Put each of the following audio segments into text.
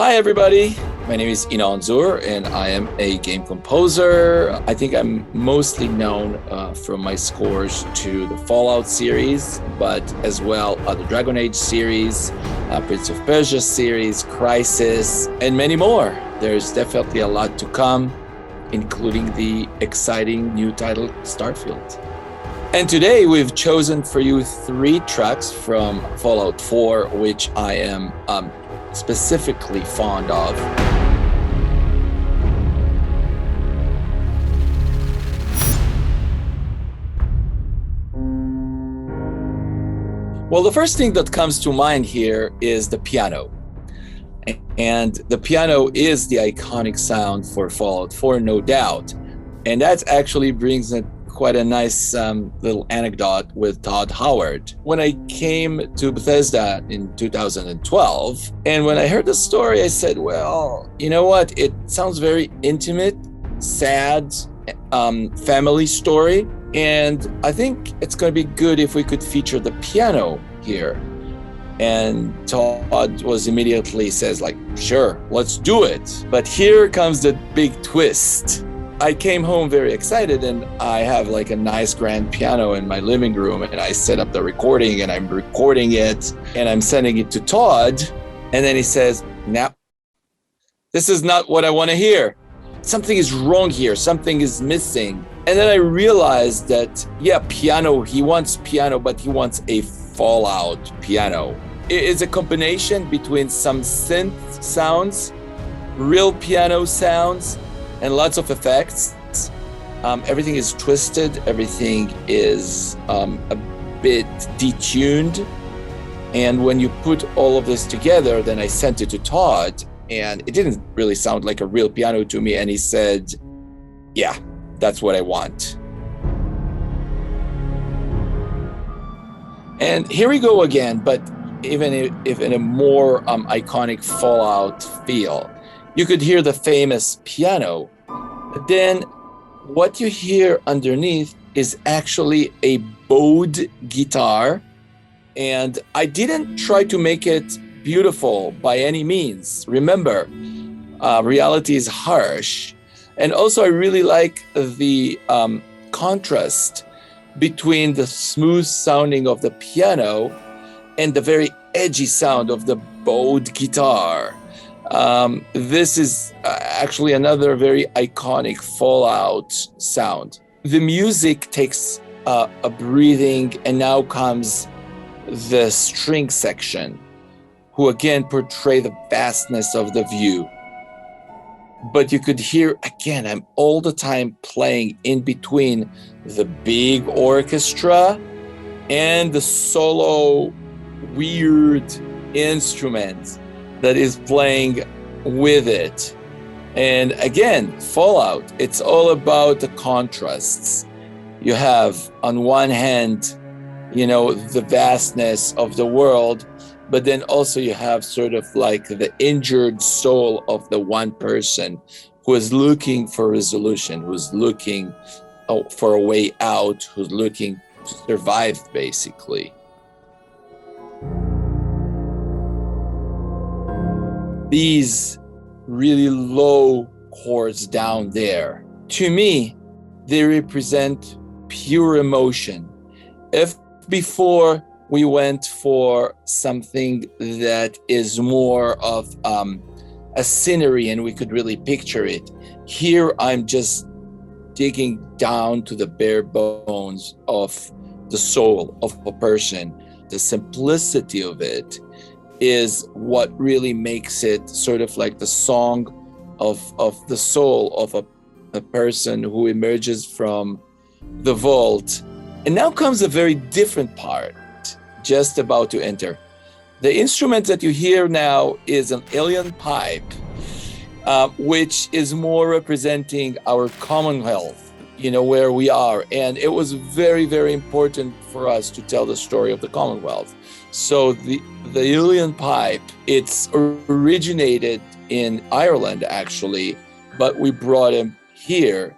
Hi, everybody. My name is Inon Zur, and I am a game composer. I think I'm mostly known from my scores to the Fallout series, but as well the Dragon Age series, Prince of Persia series, Crisis, and many more. There's definitely a lot to come, including the exciting new title, Starfield. And today we've chosen for you 3 tracks from Fallout 4, which I am specifically fond of. Well, the first thing that comes to mind here is the piano. And the piano is the iconic sound for Fallout 4, no doubt. And that actually brings quite a nice little anecdote with Todd Howard. When I came to Bethesda in 2012, and when I heard the story, I said, well, you know what? It sounds very intimate, sad, family story. And I think it's going to be good if we could feature the piano here. And Todd was immediately says like, sure, let's do it. But here comes the big twist. I came home very excited, and I have like a nice grand piano in my living room, and I set up the recording, and I'm recording it, and I'm sending it to Todd, and then he says, "No, this is not what I want to hear. Something is wrong here. Something is missing." And then I realized that, yeah, piano, he wants piano, but he wants a Fallout piano. It is a combination between some synth sounds, real piano sounds, and lots of effects. Everything is twisted. Everything is a bit detuned. And when you put all of this together, then I sent it to Todd, and it didn't really sound like a real piano to me. And he said, yeah, that's what I want. And here we go again, but even if in a more iconic Fallout feel. You could hear the famous piano, but then what you hear underneath is actually a bowed guitar. And I didn't try to make it beautiful by any means. Remember, reality is harsh. And also I really like the contrast between the smooth sounding of the piano and the very edgy sound of the bowed guitar. This is actually another very iconic Fallout sound. The music takes a breathing, and now comes the string section, who again portray the vastness of the view. But you could hear, again, I'm all the time playing in between the big orchestra and the solo weird instruments that is playing with it. And again, Fallout, it's all about the contrasts. You have, on one hand, the vastness of the world, but then also you have sort of like the injured soul of the one person who is looking for resolution, who's looking for a way out, who's looking to survive, basically. These really low chords down there, to me, they represent pure emotion. If before we went for something that is more of a scenery and we could really picture it, here I'm just digging down to the bare bones of the soul of a person. The simplicity of it is what really makes it sort of like the song of the soul of a person who emerges from the vault. And now comes a very different part, just about to enter. The instrument that you hear now is an alien pipe, which is more representing our Commonwealth, where we are. And it was very, very important for us to tell the story of the Commonwealth. So the alien pipe, it's originated in Ireland, actually, but we brought him here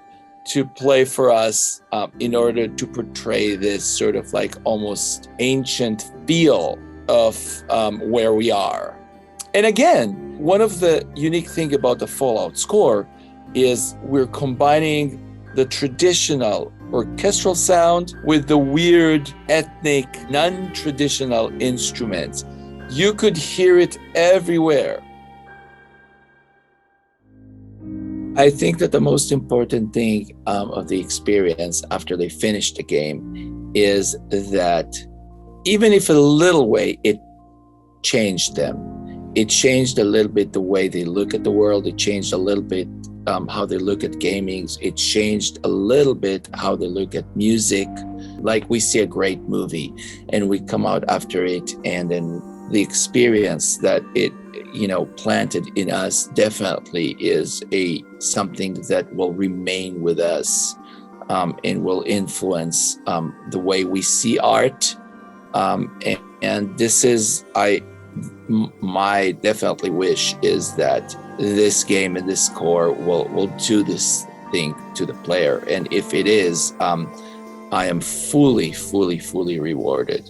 to play for us in order to portray this sort of like almost ancient feel of where we are. And again, one of the unique thing about the Fallout score is we're combining the traditional orchestral sound with the weird ethnic, non-traditional instruments. You could hear it everywhere. I think that the most important thing of the experience after they finish the game is that even if a little way, it changed them. It changed a little bit the way they look at the world. It changed a little bit how they look at gaming. It changed a little bit how they look at music. Like we see a great movie and we come out after it, and then the experience that it planted in us definitely is something that will remain with us and will influence the way we see art. And this is my definitely wish is that this game and this score will do this thing to the player. And if it is, I am fully rewarded.